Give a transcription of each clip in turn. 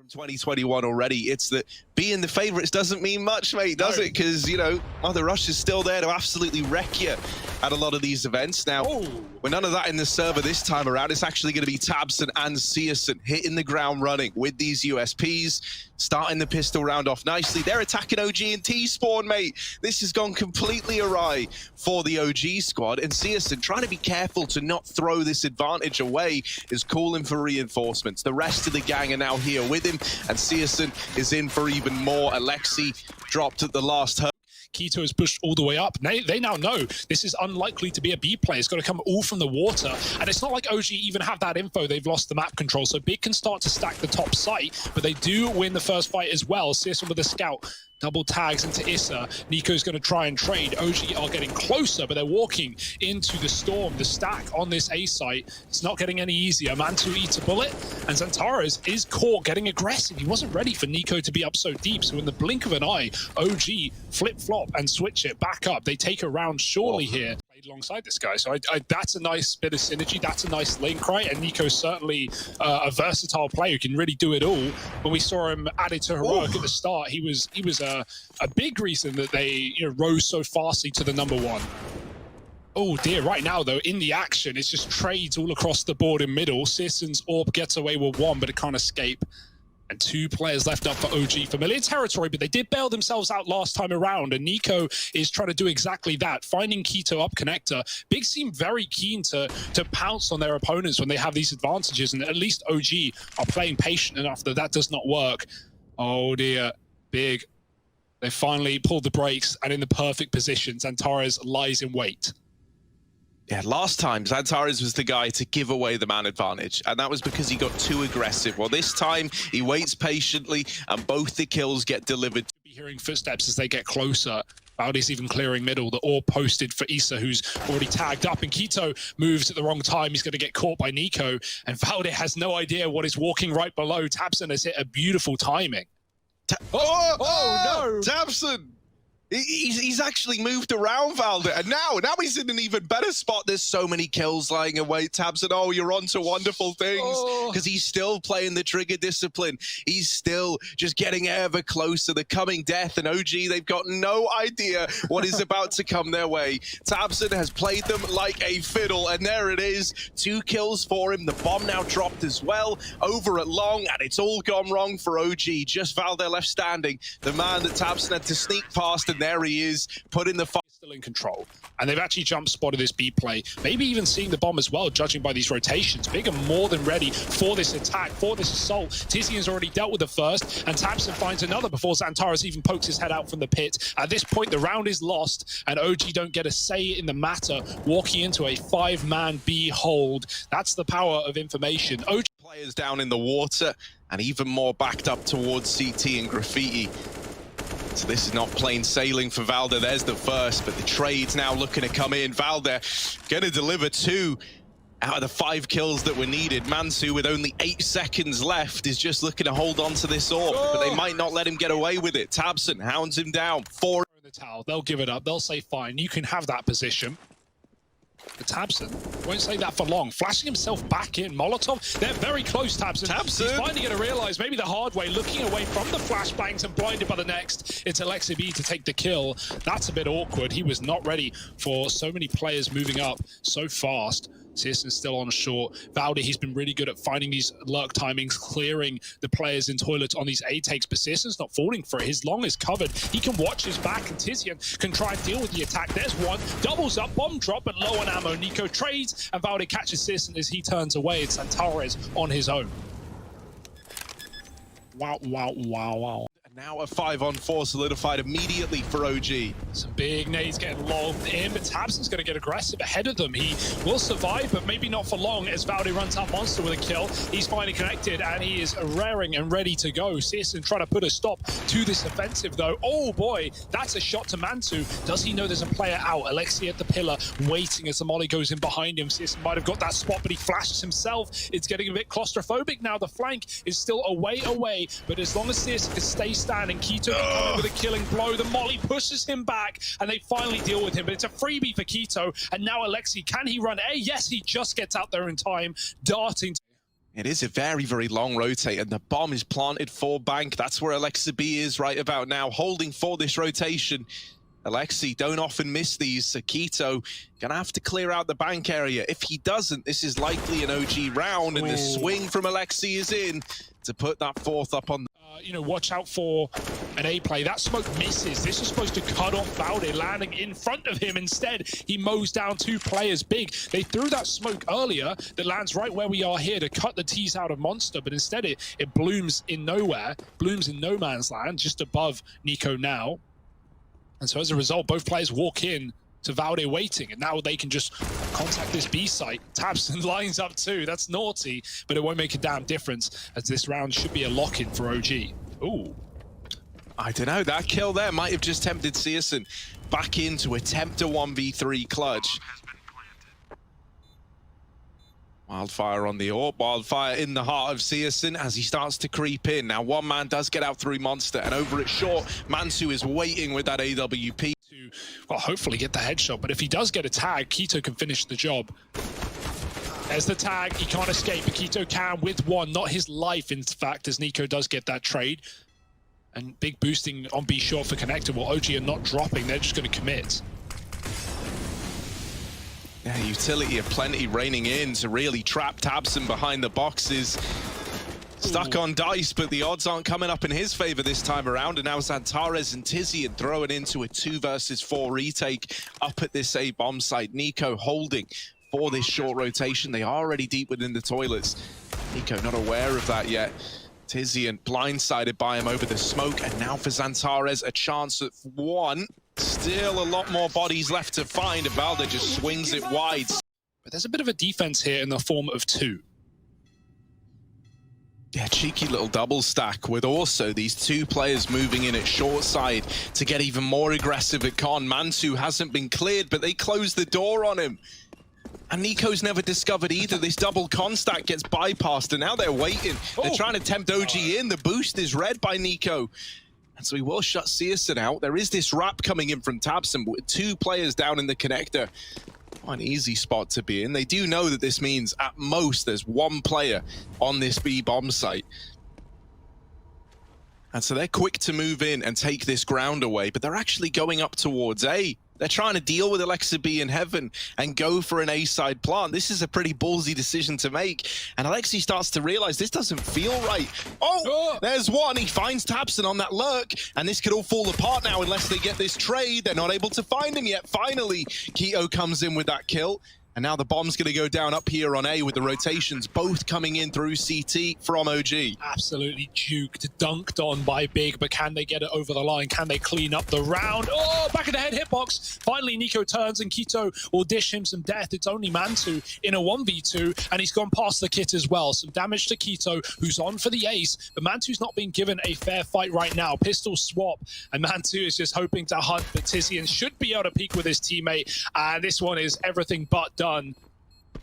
2021 already. It's that being the favorites doesn't mean much, mate, does it? Because, you know, Mother Rush is still there to absolutely wreck you at a lot of these events. Now, with none of that in the server this time around, it's actually going to be tabseN and CSGO hitting the ground running with these USPs, starting the pistol round off nicely. They're attacking OG and T-Spawn, mate. This has gone completely awry for the OG squad, and CSGO trying to be careful to not throw this advantage away is calling for reinforcements. The rest of the gang are now here with him, and CSGO is in for even more. Alexi dropped at the last hurdle. k1to has pushed all the way up. They now know this is unlikely to be a B play. It's got to come all from the water. And it's not like OG even have that info. They've lost the map control. So Big can start to stack the top site, but they do win the first fight as well. CSGO with a scout. Double tags into Issa. Nico's going to try and trade. OG are getting closer, but they're walking into the storm. The stack on this A site, it's not getting any easier. Mantu eats a bullet, and Xantares is caught getting aggressive. He wasn't ready for Nico to be up so deep, so in the blink of an eye, OG flip-flop and switch it back up. They take a round surely here. Alongside this guy, so that's a nice bit of synergy. That's a nice link, right? And Nico's certainly a versatile player who can really do it all. When we saw him added to heroic at the start, he was a big reason that they rose so fastly to the #1. Oh dear, right now though, in the action, it's just trades all across the board in middle. CSGO's AWP gets away with one, but it can't escape. And 2 players left up for OG. Familiar territory, but they did bail themselves out last time around. And Nico is trying to do exactly that, finding k1to up connector. Big seem very keen to pounce on their opponents when they have these advantages. And at least OG are playing patient enough that that does not work. Oh dear, Big. They finally pulled the brakes and in the perfect position. Xantares lies in wait. Yeah, last time, Xantares was the guy to give away the man advantage, and that was because he got too aggressive. Well, this time, he waits patiently, and both the kills get delivered. Be hearing footsteps as they get closer. Valde's even clearing middle. The AWP posted for Issa, who's already tagged up, and k1to moves at the wrong time. He's going to get caught by Nico, and Valde has no idea what is walking right below. tabseN has hit a beautiful timing. No! tabseN! He's actually moved around Valde, and now he's in an even better spot. There's so many kills lying away. tabseN, oh, you're on to wonderful things, because he's still playing the trigger discipline. He's still just getting ever closer. The coming death, and OG, they've got no idea what is about to come their way. tabseN has played them like a fiddle, and there it is. 2 kills for him. The bomb now dropped as well over at long, and it's all gone wrong for OG. Just Valde left standing, the man that tabseN had to sneak past, and there he is, put in the fight. Still in control, and they've actually jump spotted this B play, maybe even seeing the bomb as well, judging by these rotations. Big are more than ready for this attack, for this assault. Tizian's already dealt with the first, and tabseN finds another before Xantares even pokes his head out from the pit. At this point, the round is lost, and OG don't get a say in the matter, walking into a 5-man B hold. That's the power of information. OG players down in the water, and even more backed up towards CT and Graffiti. So this is not plain sailing for Valde. There's the first, but the trade's now looking to come in. Valde going to deliver 2 out of the 5 kills that were needed. Mansu, with only 8 seconds left, is just looking to hold on to this AWP, but they might not let him get away with it. tabseN hounds him down. 4 in the towel. They'll give it up. They'll say, fine, you can have that position. The tabseN won't say that for long. Flashing himself back in. Molotov, they're very close, tabseN. He's finally going to realize, maybe the hard way, looking away from the flashbangs and blinded by the next. It's Alexi B to take the kill. That's a bit awkward. He was not ready for so many players moving up so fast. CSGO's still on short. Valde, he's been really good at finding these lurk timings, clearing the players in toilets on these A takes, but CSGO's not falling for it. His long is covered. He can watch his back, and Tizian can try and deal with the attack. There's one. Doubles up, bomb drop, but low on ammo. Nico trades, and Valde catches CSGO as he turns away. It's Xantares on his own. Wow, wow, wow, wow. Now a 5-on-4 solidified immediately for OG. Some big nades getting lobbed in, but tabseN's going to get aggressive ahead of them. He will survive, but maybe not for long as Valde runs out Monster with a kill. He's finally connected, and he is raring and ready to go. CSGO trying to put a stop to this offensive, though. Oh boy, that's a shot to Mantu. Does he know there's a player out? Alexi at the pillar, waiting as the molly goes in behind him. CSGO might have got that spot, but he flashes himself. It's getting a bit claustrophobic now. The flank is still away, but as long as CSGO can stay standing, k1to can come in with a killing blow. The molly pushes him back, and they finally deal with him, but it's a freebie for k1to. And now Alexi, can he run A? Yes, he just gets out there in time, darting. It is a very, very long rotate, and the bomb is planted for Bank. That's where Alexa B is right about now, holding for this rotation. Alexi don't often miss these, so Keto gonna have to clear out the Bank area. If he doesn't, this is likely an OG round, and the swing from Alexi is in to put that fourth up on. You know, watch out for an A play. That smoke misses. This was supposed to cut off Valde, landing in front of him. Instead, he mows down two players big. They threw that smoke earlier that lands right where we are here to cut the T's out of Monster, but instead it blooms in nowhere, blooms in no man's land, just above Nico now. And so as a result, both players walk in to Valde waiting, and now they can just contact this B site. Tabson lines up too. That's naughty, but it won't make a damn difference, as this round should be a lock-in for OG. Ooh. I don't know, that kill there might have just tempted Searson back in to attempt a 1v3 clutch. Wildfire on the AWP, Wildfire in the heart of Searson as he starts to creep in. Now one man does get out through Monster, and over at short, Mansu is waiting with that AWP. To, well, hopefully get the headshot, but if he does get a tag, Keto can finish the job. There's the tag, he can't escape, but Keto can with one, not his life in fact, as Nico does get that trade. And big boosting on B short for Connector, while OG are not dropping, they're just going to commit. Yeah, utility of plenty raining in to really trap Tabson behind the boxes. Stuck on dice, but the odds aren't coming up in his favor this time around. And now Xantares and Tizian throwing into a 2 versus 4 retake up at this A bomb site. Nico holding for this short rotation. They are already deep within the toilets. Nico not aware of that yet. Tizian blindsided by him over the smoke. And now for Xantares, a chance at one. Still a lot more bodies left to find, and Valde just swings it wide. But there's a bit of a defense here in the form of 2. Yeah, cheeky little double stack with also these 2 players moving in at short side to get even more aggressive at Con. Mansu hasn't been cleared, but they closed the door on him. And Nico's never discovered either. This double con stack gets bypassed, and now they're waiting. They're trying to tempt OG in. The boost is read by Nico. And so he will shut Searson out. There is this wrap coming in from Tabson, but with 2 players down in the connector. An easy spot to be in. They do know that this means at most there's 1 player on this B bomb site. And so they're quick to move in and take this ground away, but they're actually going up towards A. They're trying to deal with Alexa B in heaven and go for an A-side plant. This is a pretty ballsy decision to make. And Alexi starts to realize this doesn't feel right. Oh, there's one. He finds Tabson on that lurk. And this could all fall apart now unless they get this trade. They're not able to find him yet. Finally, Keto comes in with that kill. And now the bomb's going to go down up here on A with the rotations both coming in through CT from OG. Absolutely juked, dunked on by Big, but can they get it over the line? Can they clean up the round? Oh, back of the head hitbox. Finally, Nico turns and Keto will dish him some death. It's only Mantu in a 1v2, and he's gone past the kit as well. Some damage to Keto, who's on for the ace, but Mantu's not being given a fair fight right now. Pistol swap, and Mantu is just hoping to hunt, but Tizian should be able to peek with his teammate, and this one is everything but done.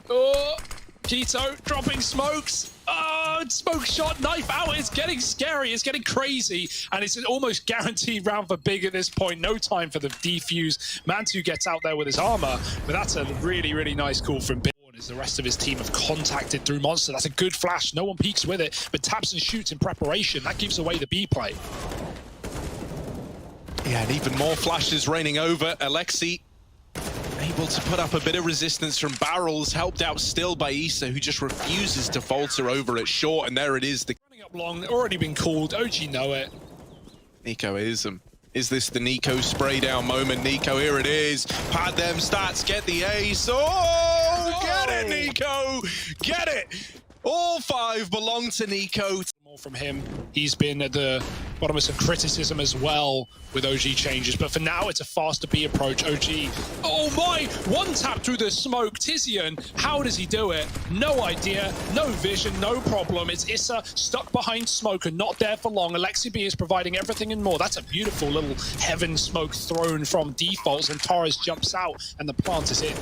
Oh, Keto dropping smokes. Oh, smoke shot, knife out. It's getting scary. It's getting crazy. And it's an almost guaranteed round for Big at this point. No time for the defuse. Mantu gets out there with his armor, but that's a really, really nice call from Big. As the rest of his team have contacted through Monster. That's a good flash. No one peeks with it, but Tabson shoots in preparation. That gives away the B play. Yeah, and even more flashes raining over. Alexi able to put up a bit of resistance from barrels, helped out still by Issa, who just refuses to falter over at short, and there it is. Running up long, already been called. OG know it. Nico is this the Nico spray down moment? Nico, here it is. Pad them stats, get the ace. Oh, get it, Nico! Get it! All 5 belong to Nico. More from him. He's been at the bottom of some criticism as well with OG changes, but for now it's a faster B approach. OG, oh my, 1 tap through the smoke. Tizian, how does he do it? No idea, no vision, no problem. It's Issa stuck behind smoke and not there for long. Alexi B is providing everything and more. That's a beautiful little heaven smoke thrown from defaults, and Torres jumps out and the plant is in.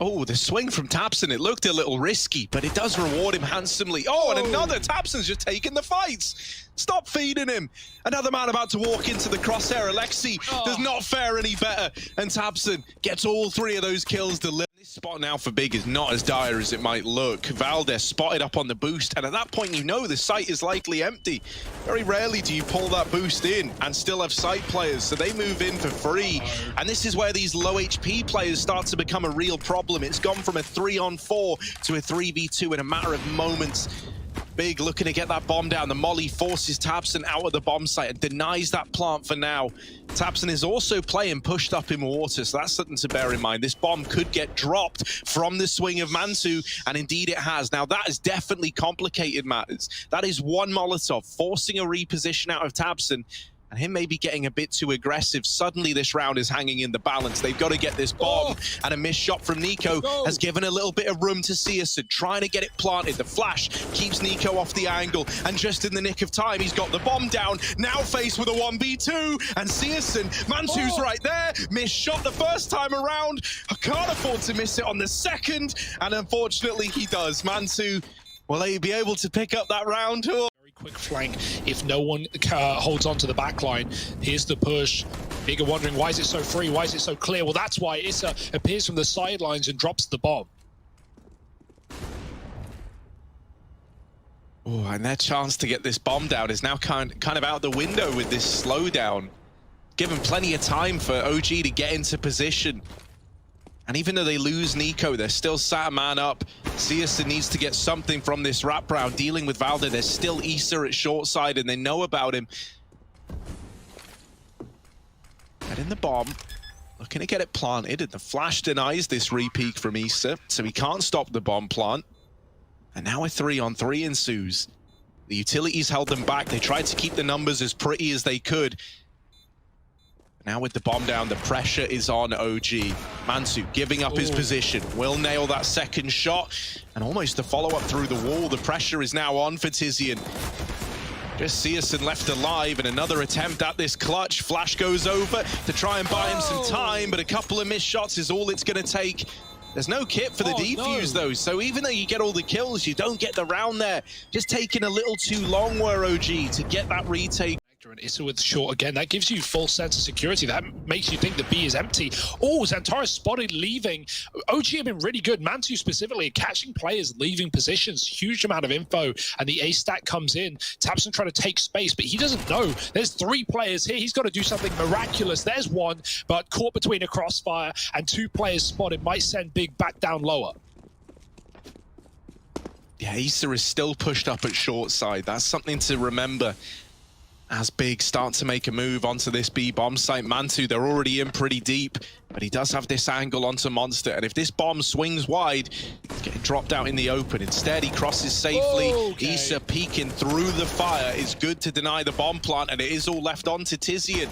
Oh, the swing from Tabson, it looked a little risky, but it does reward him handsomely. Oh, and another, Tabson's just taking the fights. Stop feeding him. Another man about to walk into the crosshair. Alexi does not fare any better, and Tabson gets all 3 of those kills delivered. This spot now for Big is not as dire as it might look. Valdez spotted up on the boost, and at that point you know the site is likely empty. Very rarely do you pull that boost in and still have site players, so they move in for free. And this is where these low HP players start to become a real problem. It's gone from a 3-on-4 to a 3v2 in a matter of moments. Big looking to get that bomb down. The molly forces tabseN out of the bomb site and denies that plant for now. tabseN is also playing pushed up in water, so that's something to bear in mind. This bomb could get dropped from the swing of Mantu, and indeed it has. Now that has definitely complicated matters. That is one Molotov forcing a reposition out of tabseN, and him maybe getting a bit too aggressive. Suddenly this round is hanging in the balance. They've got to get this bomb, and a missed shot from Nico has given a little bit of room to CSGO, trying to get it planted. The flash keeps Nico off the angle, and just in the nick of time, he's got the bomb down, now faced with a 1v2, and CSGO, Mantu's right there, missed shot the first time around. I can't afford to miss it on the second, and unfortunately he does. Mantu, will he be able to pick up that round? Quick flank if no one holds on to the back line. Here's the push. Big are wondering, why is it so free? Why is it so clear? Well, that's why Issa appears from the sidelines and drops the bomb. Oh, and their chance to get this bomb down is now kind of out the window with this slowdown. Given plenty of time for OG to get into position. And even though they lose Nico, they're still sat a man up. CSGO needs to get something from this wrap round. Dealing with Valde, there's still Issa at short side, and they know about him. Getting the bomb, looking to get it planted, and the flash denies this re-peek from Issa, so he can't stop the bomb plant. And now a 3-on-3 ensues. The utilities held them back. They tried to keep the numbers as pretty as they could. Now with the bomb down, the pressure is on OG. Mantu giving up his position, will nail that second shot, and almost the follow-up through the wall. The pressure is now on for Tizian. Just CSGO left alive, and another attempt at this clutch. Flash goes over to try and buy him some time, but a couple of missed shots is all it's going to take. There's no kit for the defuse though, so even though you get all the kills, you don't get the round there. Just taking a little too long were OG to get that retake. And Issa with short again, that gives you full sense of security. That makes you think the B is empty. Oh, Xantares spotted leaving. OG have been really good. Mantu specifically catching players leaving positions. Huge amount of info, and the A stack comes in. tabseN trying to take space, but he doesn't know. There's 3 players here. He's got to do something miraculous. There's one, but caught between a crossfire and 2 players spotted. Might send Big back down lower. Yeah, Issa is still pushed up at short side. That's something to remember. As Big start to make a move onto this B bomb site. Mantu, they're already in pretty deep, but he does have this angle onto Monster, and if this bomb swings wide, it's getting dropped out in the open. Instead, he crosses safely. Issa peeking through the fire is good to deny the bomb plant, and it is all left on to Tizian.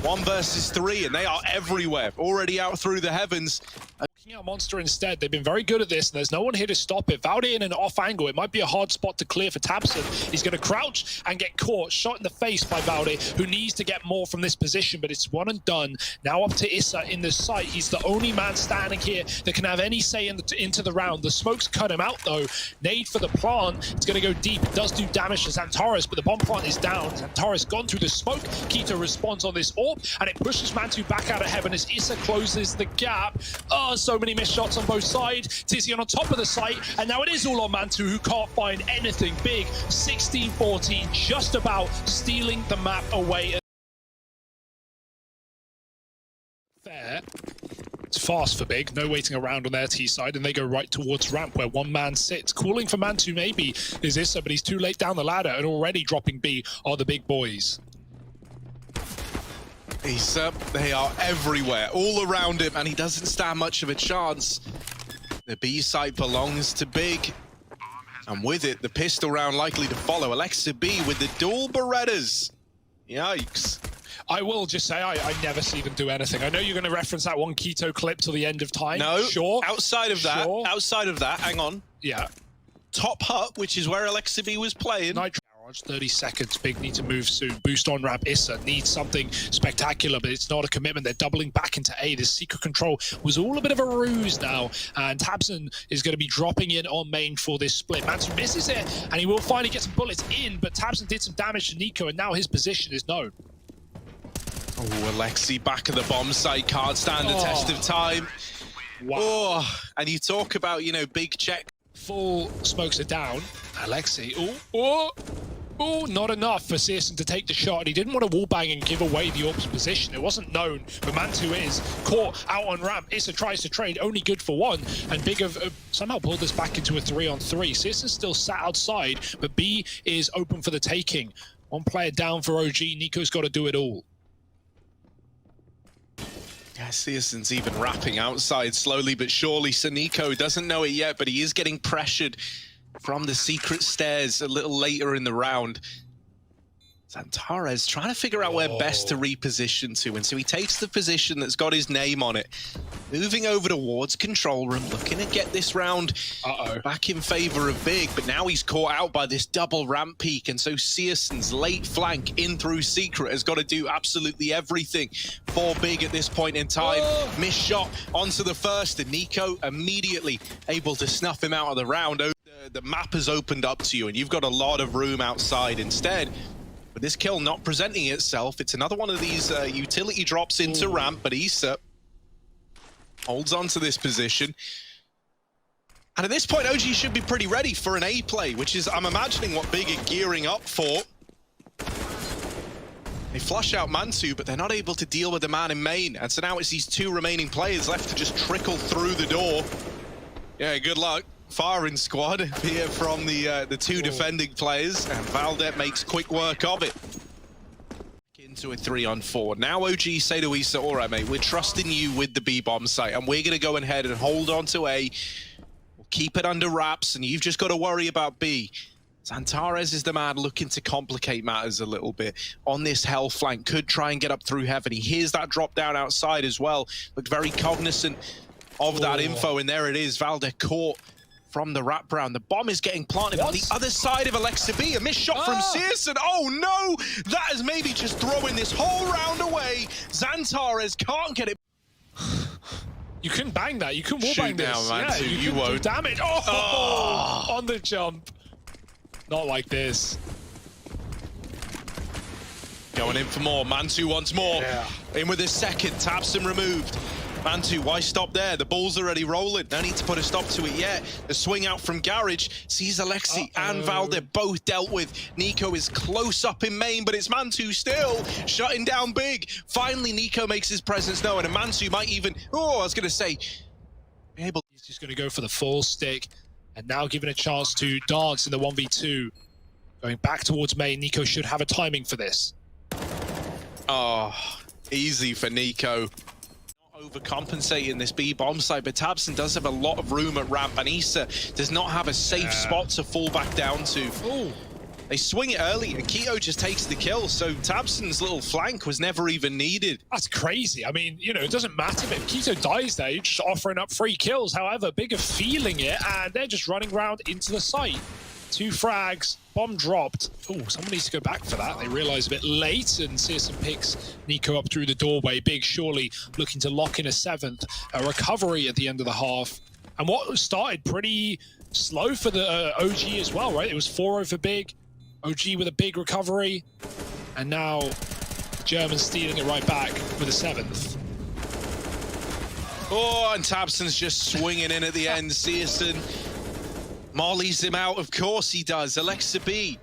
1 versus 3, and they are everywhere, already out through the heavens. Out Monster instead. They've been very good at this, and there's no one here to stop it. Valde in an off angle. It might be a hard spot to clear for tabseN. He's going to crouch and get caught. Shot in the face by Valde, who needs to get more from this position, but it's one and done. Now up to Issa in the site. He's the only man standing here that can have any say into the round. The smoke's cut him out, though. Nade for the plant. It's going to go deep. It does do damage to Xantares, but the bomb plant is down. Xantares gone through the smoke. Keto responds on this AWP, and it pushes Mantu back out of heaven as Issa closes the gap. Oh, so many missed shots on both sides. Tizian on top of the site, and now it is all on Mantu, who can't find anything. Big 16-14, just about stealing the map away. Fair. It's fast for Big, no waiting around on their T side, and they go right towards ramp where one man sits. Calling for Mantu maybe is Issa, but he's too late down the ladder, and already dropping B are the big boys. Issa, they are everywhere, all around him, and he doesn't stand much of a chance. The B site belongs to Big, and with it, the pistol round likely to follow. Alexa B with the dual Berettas. Yikes. I will just say, I never see them do anything. I know you're going to reference that one Keto clip till the end of time. No, sure. outside of that, hang on. Yeah. Top hut, which is where Alexa B was playing. 30 seconds. Big need to move soon. Boost on ramp. Issa needs something spectacular, but it's not a commitment. They're doubling back into A. This secret control was all a bit of a ruse now, and tabseN is going to be dropping in on main for this split. Mantu misses it, and he will finally get some bullets in, but tabseN did some damage to Nico, and now his position is known. Oh, Alexi back at the bomb site. Can't stand the test of time. Wow. Oh, and you talk about, you know, big check. Full smokes it down. Alexi, not enough for Searson to take the shot. He didn't want to wallbang and give away the Orb's position. It wasn't known, but Mantu is caught out on ramp. Issa tries to trade, only good for one, and Big have somehow pulled this back into a 3-on-3. Searson's still sat outside, but B is open for the taking. One player down for OG. Nico's got to do it all. Yeah, Searson's even wrapping outside slowly but surely. So Nico doesn't know it yet, but he is getting pressured from the secret stairs a little later in the round. Zantares trying to figure out where best to reposition to, and so he takes the position that's got his name on it, moving over towards control room, looking to get this round back in favor of Big, but now he's caught out by this double ramp peak, and so Searson's late flank in through secret has got to do absolutely everything for Big at this point in time. Missed shot onto the first, and Nico immediately able to snuff him out of the round. The map has opened up to you, and you've got a lot of room outside instead. But this kill not presenting itself. It's another one of these utility drops into ramp, but Issa holds on to this position. And at this point, OG should be pretty ready for an A play, which is, I'm imagining, what Big are gearing up for. They flush out Mantu, but they're not able to deal with the man in main. And so now it's these two remaining players left to just trickle through the door. Yeah, good luck. Firing squad here from the two defending players, and Valdet makes quick work of it. Into a 3-on-4. Now OG say to Issa, all right, mate, we're trusting you with the B-bomb site, and we're going to go ahead and hold on to A. We'll keep it under wraps, and you've just got to worry about B. Zantares is the man looking to complicate matters a little bit on this hell flank. Could try and get up through heaven. He hears that drop down outside as well. Looked very cognizant of that info, and there it is. Valdet caught from the wraparound. The bomb is getting planted on the other side of Alexa B. A missed shot from Searson. Oh no! That is maybe just throwing this whole round away. Zantares can't get it. You couldn't bang that. You couldn't wallbang this. Now, man, yeah, you won't. Do damage. On the jump. Not like this. Going in for more. Mantu wants more. Yeah. In with his second. Tabson removed. Mantu, why stop there? The ball's already rolling. No need to put a stop to it yet. The swing out from Garage sees Alexi and Valdet both dealt with. Nico is close up in main, but it's Mantu still shutting down Big. Finally, Nico makes his presence known, and Mantu might even, I was going to say, able. He's just going to go for the full stick, and now given a chance to dance in the 1v2. Going back towards main, Nico should have a timing for this. Oh, easy for Nico. Overcompensating this B-bomb site, but Tabson does have a lot of room at ramp, and Issa does not have a safe spot to fall back down to. They swing it early, and Keto just takes the kill, so Tabson's little flank was never even needed. That's crazy. I mean, you know, it doesn't matter if Keto dies there, you're just offering up free kills. However, Big are feeling it, and they're just running around into the site. 2 frags, bomb dropped. Oh, someone needs to go back for that. They realize a bit late, and Searson picks Nico up through the doorway. Big surely looking to lock in a 7th. A recovery at the end of the half. And what started pretty slow for the OG as well, right? It was 4-0 for Big. OG with a big recovery. And now German stealing it right back with a 7th. Oh, and Tabson's just swinging in at the end. Searson mollies him out, of course he does. Alexa B,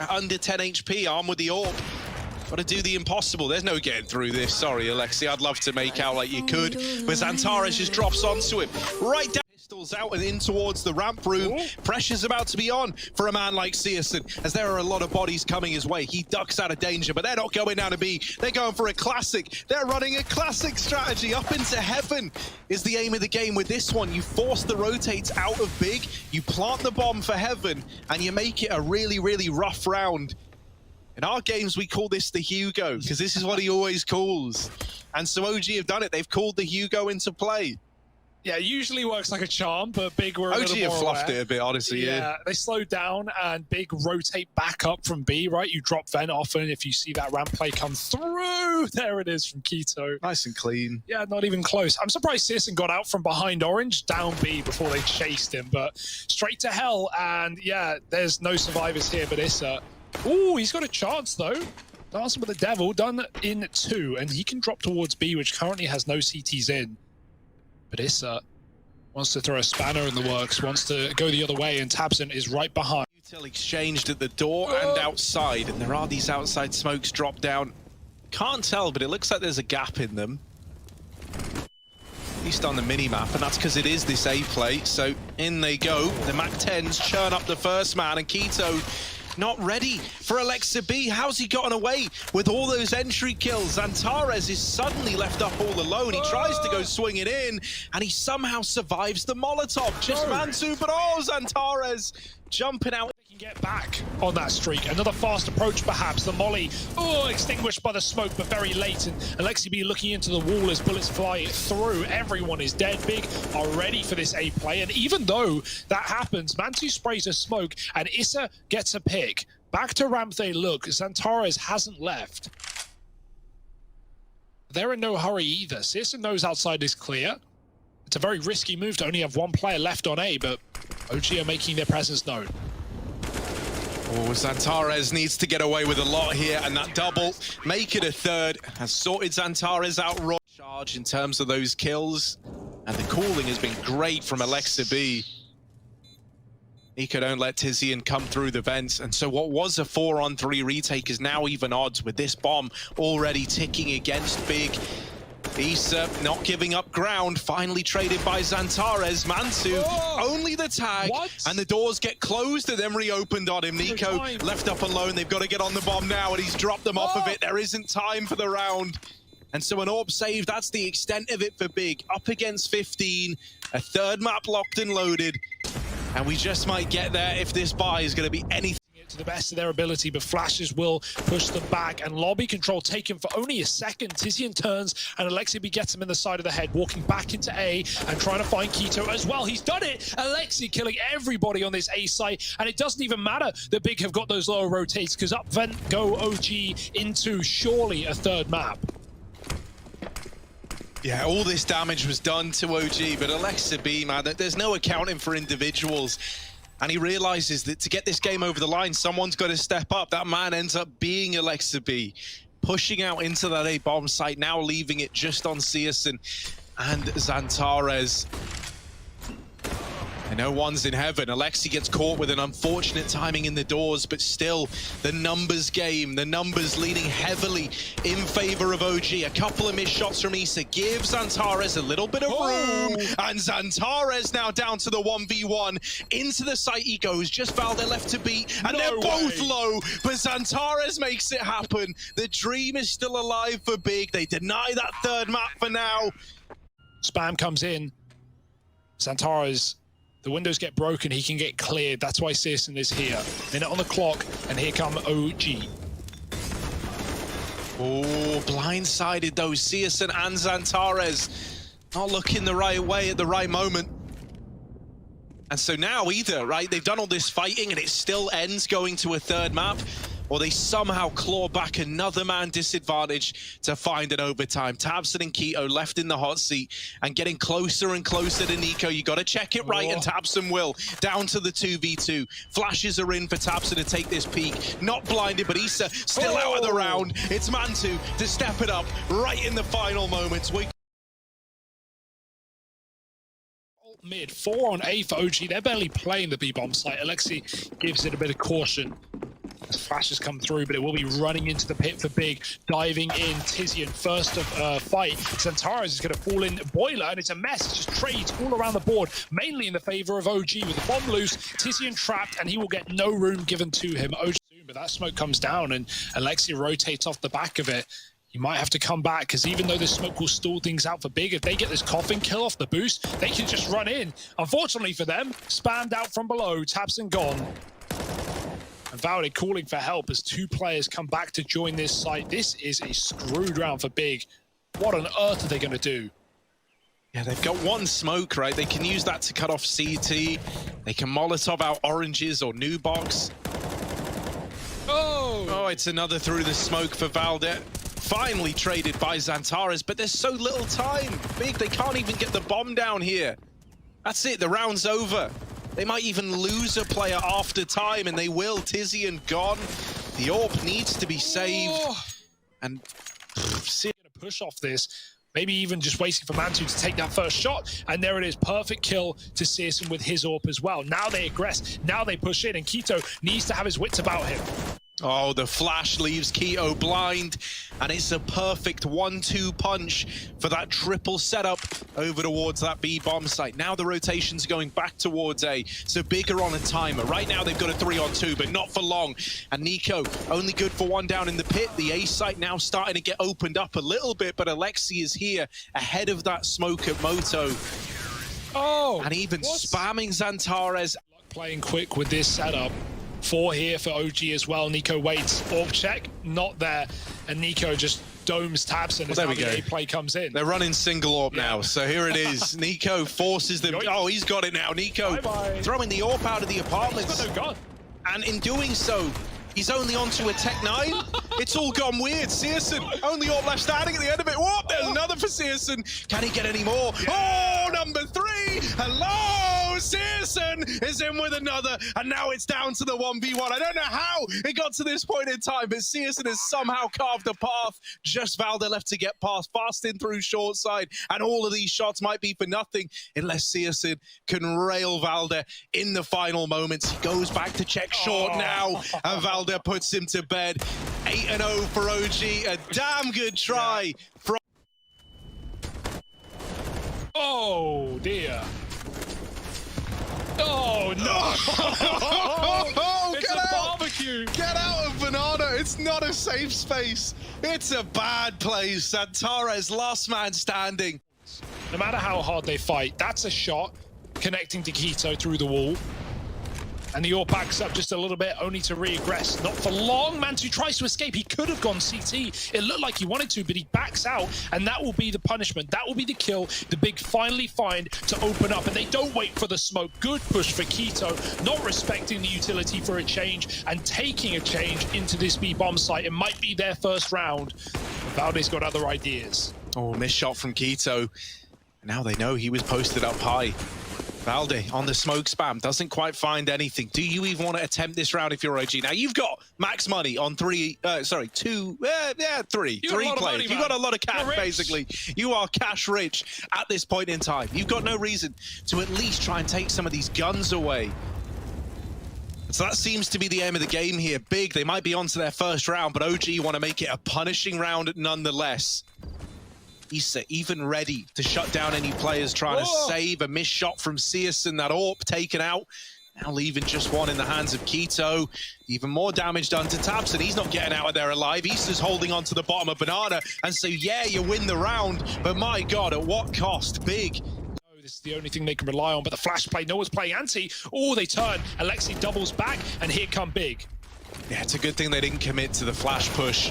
under 10 HP, armed with the AWP. Got to do the impossible. There's no getting through this. Sorry, Alexi. I'd love to make out like you could. But Zantares just drops onto him. Right down. Pistols out and in towards the ramp room. Pressure's about to be on for a man like Searson, as there are a lot of bodies coming his way. He ducks out of danger, but they're not going down to B. They're going for a classic. They're running a classic strategy. Up into heaven is the aim of the game with this one. You force the rotates out of Big, you plant the bomb for heaven, and you make it a really, really rough round. In our games, we call this the Hugo, because this is what he always calls. And so OG have done it. They've called the Hugo into play. Yeah, it usually works like a charm, but Big were a OG little more have fluffed aware. it a bit, honestly. Yeah, they slowed down, and Big rotate back up from B, right? You drop Vent often. If you see that ramp play come through, there it is from Keto. Nice and clean. Yeah, not even close. I'm surprised Searson got out from behind Orange, down B before they chased him, but straight to hell, and yeah, there's no survivors here but Issa. Ooh, he's got a chance, though. Dancing with the Devil, done in 2, and he can drop towards B, which currently has no CTs in. But Issa wants to throw a spanner in the works, wants to go the other way, and tabseN is right behind. Util exchanged at the door and outside, and there are these outside smokes dropped down. Can't tell, but it looks like there's a gap in them. At least on the mini-map, and that's because it is this A play. So in they go. The MAC-10s churn up the first man, and Keto not ready for Alexa B. How's he gotten away with all those entry kills? Zantares is suddenly left up all alone. He tries to go swing it in, and he somehow survives the Molotov. Just Mantu, but Zantares jumping out. They can get back on that streak. Another fast approach, perhaps. The molly, extinguished by the smoke, but very late. And Alexi B looking into the wall as bullets fly through. Everyone is dead. Big are ready for this A play. And even though that happens, Mantu sprays a smoke, and Issa gets a pick. Back to ramp they look. Zantares hasn't left. They're in no hurry either. CSGO knows outside is clear. It's a very risky move to only have one player left on A, but OG are making their presence known. Oh, Zantares needs to get away with a lot here, and that double, make it a third, has sorted Zantares out raw. Charge in terms of those kills, and the calling has been great from Alexa B. Nico don't let Tizian come through the vents, and so what was a 4-on-3 retake is now even odds with this bomb already ticking against Big. Issa not giving up ground, finally traded by Zantares. Mantu, only the tag, and the doors get closed and then reopened on him. Nico left up alone. They've got to get on the bomb now, and he's dropped them off of it. There isn't time for the round. And so an AWP save, that's the extent of it for Big. Up against 15, a third map locked and loaded. And we just might get there if this buy is going to be anything. To the best of their ability, but flashes will push them back, and lobby control taken for only a second. Tizian turns, and Alexi B gets him in the side of the head, walking back into A and trying to find Keto as well. He's done it! Alexi killing everybody on this A site, and it doesn't even matter that Big have got those lower rotates, because up vent go OG into surely a third map. Yeah, all this damage was done to OG, but Alexa B, man, there's no accounting for individuals. And he realizes that to get this game over the line, someone's got to step up. That man ends up being Alexa B, pushing out into that A bomb site, now leaving it just on CSGO and Zantares. And no one's in heaven. Alexi gets caught with an unfortunate timing in the doors, but still, the numbers game, the numbers leaning heavily in favor of OG. A couple of missed shots from Issa gives Zantares a little bit of room, and Zantares now down to the 1v1. Into the site he goes, just Valde left to beat, and they're both low, but Zantares makes it happen. The dream is still alive for Big. They deny that third map for now. Spam comes in. Zantares, the windows get broken, he can get cleared. That's why CSGO is here. Minute on the clock, and here come OG. Oh, blindsided though, CSGO and Zantares. Not looking the right way at the right moment. And so now either, right, they've done all this fighting and it still ends going to a third map, or they somehow claw back another man disadvantage to find an overtime. tabseN and Keto left in the hot seat and getting closer and closer to Nico. You got to check it right, and tabseN will. Down to the 2v2. Flashes are in for tabseN to take this peak. Not blinded, but Issa still out of the round. It's Mantu to step it up right in the final moments. Mid, 4 on A for OG. They're barely playing the B-bomb site. Alexi gives it a bit of caution as flashes come through, but it will be running into the pit for Big. Diving in, Tizian, first of fight. Zantares is going to fall in Boiler, and it's a mess. It's just trades all around the board, mainly in the favor of OG. With the bomb loose, Tizian trapped, and he will get no room given to him. OG soon, but that smoke comes down, and Alexi rotates off the back of it. You might have to come back, because even though this smoke will stall things out for Big, if they get this coffin kill off the boost, they can just run in. Unfortunately for them, spammed out from below, tabseN gone. And Valde calling for help as 2 players come back to join this site. This is a screwed round for Big. What on earth are they going to do? Yeah, they've got one smoke, right? They can use that to cut off CT. They can Molotov out oranges or new box. Oh, it's another through the smoke for Valde. Finally traded by Zantares, but there's so little time. Big, they can't even get the bomb down here. That's it, the round's over. They might even lose a player after time, and they will. Tizian gone. The AWP needs to be saved. And gonna push off this. Maybe even just waiting for Mantu to take that first shot. And there it is. Perfect kill to Searson with his AWP as well. Now they aggress. Now they push in. And Keto needs to have his wits about him. Oh, the flash leaves Keto blind, and it's a perfect 1-2 punch for that triple setup over towards that B bomb site. Now the rotations are going back towards A, so Big are on a timer. Right now they've got a 3-on-2, but not for long. And Nico only good for one down in the pit. The A site now starting to get opened up a little bit, but Alexi is here ahead of that smoke at Moto. Oh, and even spamming Xantares. Playing quick with this setup. 4 here for OG as well. Nico waits. AWP check, not there. And Nico just domes Tabson as there we the go. A play comes in. They're running single AWP now, so here it is. Nico forces them. Oh, he's got it now. Nico throwing the AWP out of the apartments. He's got no gun. And in doing so, he's only onto a Tech 9. It's all gone weird. Searson, only AWP left standing at the end of it. Whoop, there's another for Searson. Can he get any more? Yeah. Oh, number 3. Hello, Searson is in with another. And now it's down to the 1v1. I don't know how it got to this point in time, but Searson has somehow carved a path. Just Valde left to get past, fast in through short side. And all of these shots might be for nothing unless Searson can rail Valde in the final moments. He goes back to check short now, and Valde puts him to bed. 8-0 for OG. A damn good try from. Oh dear. Oh no! Oh, it's a barbecue! Get out of Banana! It's not a safe space. It's a bad place. Xantares, last man standing. No matter how hard they fight, that's a shot connecting to Keto through the wall. And the AWP backs up just a little bit, only to re-aggress. Not for long. Mantu tries to escape. He could have gone CT. It looked like he wanted to, but he backs out, and that will be the punishment. That will be the kill. The Big finally find to open up, and they don't wait for the smoke. Good push for Keto, not respecting the utility for a change and taking a change into this B bomb site. It might be their first round. Valde's got other ideas. Oh, missed shot from Keto. Now they know he was posted up high. Valde on the smoke spam, doesn't quite find anything. Do you even want to attempt this round if you're OG? Now you've got max money on three players. You've got a lot of cash, basically. You are cash rich at this point in time. You've got no reason to at least try and take some of these guns away. So that seems to be the aim of the game here. Big, they might be on to their first round, but OG want to make it a punishing round nonetheless. Issa even ready to shut down any players trying to save a missed shot from Searson. That AWP taken out. Now leaving just one in the hands of Keto. Even more damage done to Tabson. He's not getting out of there alive. Issa's holding on to the bottom of Banana. And so, yeah, you win the round. But my God, at what cost? Big. This is the only thing they can rely on. But the flash play, no one's playing anti. Oh, they turn. Alexi doubles back. And here come Big. Yeah, it's a good thing they didn't commit to the flash push.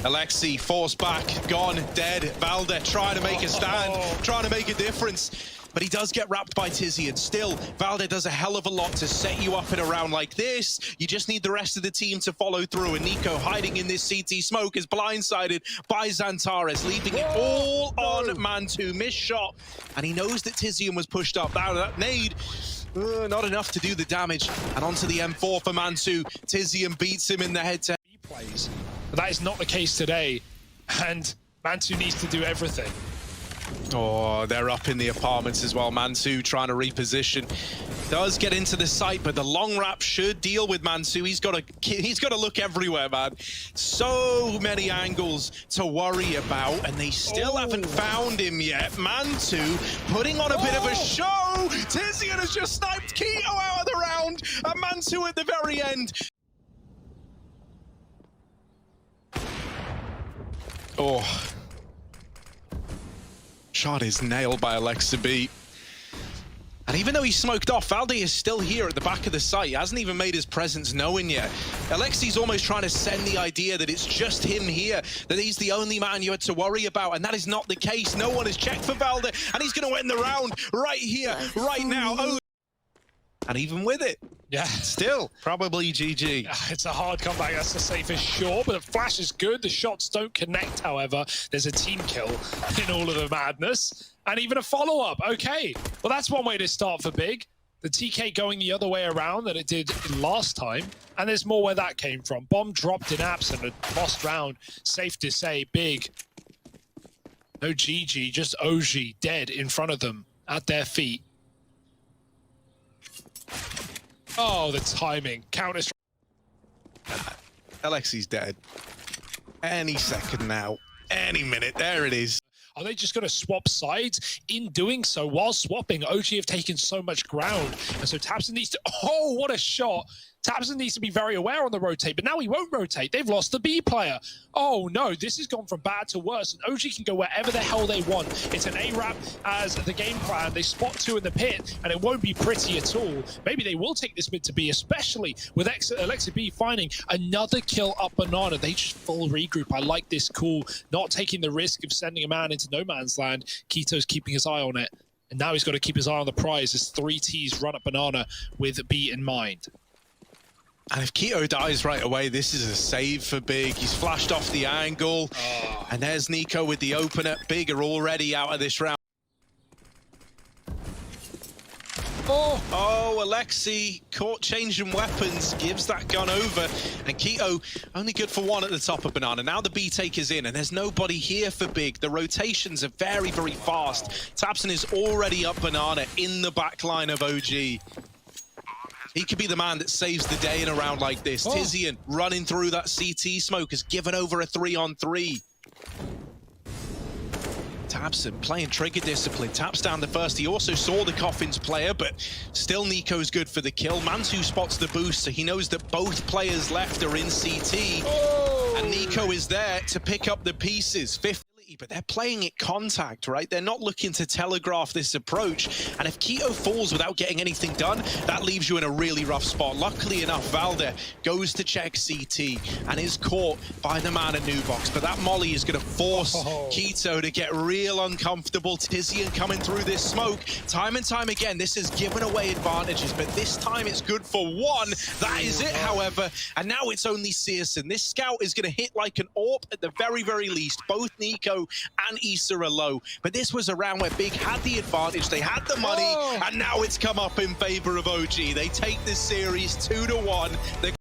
Alexi forced back, gone, dead. Valde trying to make a stand, trying to make a difference. But he does get wrapped by Tizian. Still, Valde does a hell of a lot to set you up in a round like this. You just need the rest of the team to follow through. And Nico, hiding in this CT smoke, is blindsided by Xantares, leaving it all on Mantu. Missed shot. And he knows that Tizian was pushed up. That nade, not enough to do the damage. And onto the M4 for Mantu. Tizian beats him in the head-to-head. Plays. But that is not the case today. And Mantu needs to do everything. Oh, they're up in the apartments as well. Mantu trying to reposition. Does get into the site, but the long wrap should deal with Mantu. He's got to look everywhere, man. So many angles to worry about, and they still haven't found him yet. Mantu putting on a bit of a show. Tizian has just sniped Keto out of the round, and Mantu at the very end. Oh. Shot is nailed by Alexa B. And even though he's smoked off, Valde is still here at the back of the site. He hasn't even made his presence known yet. Alexi's almost trying to send the idea that it's just him here, that he's the only man you had to worry about, and that is not the case. No one has checked for Valde, and he's going to end the round right here, right now. Oh. And even with it, yeah, still probably GG. It's a hard comeback, that's the safest, sure, but the flash is good. The shots don't connect, however. There's a team kill in all of the madness, and even a follow-up. Okay, well, that's one way to start for Big. The TK going the other way around than it did last time, and there's more where that came from. Bomb dropped in apps and a lost round. Safe to say, Big No GG, just OG dead in front of them at their feet. Oh, the timing. Counter. Alexi's dead. Any second now. Any minute. There it is. Are they just going to swap sides? In doing so, while swapping, OG have taken so much ground. And so Tabson needs to... Oh, what a shot. Tabson needs to be very aware on the rotate, but now he won't rotate. They've lost the B player. Oh, no, this has gone from bad to worse. And OG can go wherever the hell they want. It's an A-Rap as the game plan. They spot 2 in the pit, and it won't be pretty at all. Maybe they will take this mid to B, especially with Alexa B finding another kill up Banana. They just full regroup. I like this call, not taking the risk of sending a man into no man's land. Keto's keeping his eye on it. And now he's got to keep his eye on the prize as 3 Ts run at Banana with B in mind. And if Keto dies right away, this is a save for Big. He's flashed off the angle. Oh. And there's Nico with the opener. Big are already out of this round. Oh, Alexi caught changing weapons, gives that gun over. And Keto only good for 1 at the top of Banana. Now the B take is in, and there's nobody here for Big. The rotations are very, very fast. Tabson is already up Banana in the back line of OG. He could be the man that saves the day in a round like this. Oh. Tizian running through that CT smoke has given over a 3-on-3. Tabson playing trigger discipline, taps down the first. He also saw the Coffins player, but still Nico's good for the kill. Mantu spots the boost, so he knows that both players left are in CT. Oh. And Nico is there to pick up the pieces. But they're playing it contact, right? They're not looking to telegraph this approach. And if Keto falls without getting anything done, that leaves you in a really rough spot. Luckily enough, Valde goes to check CT and is caught by the man at Nubox. But that molly is going to force Keto to get real uncomfortable. Tizian coming through this smoke. Time and time again, this has given away advantages, but this time it's good for 1. That is it, however. And now it's only Searson. This scout is going to hit like an AWP at the very, very least. Both Nico and Issa are low, but this was a round where Big had the advantage, they had the money, and now it's come up in favor of OG. They take this series 2-1.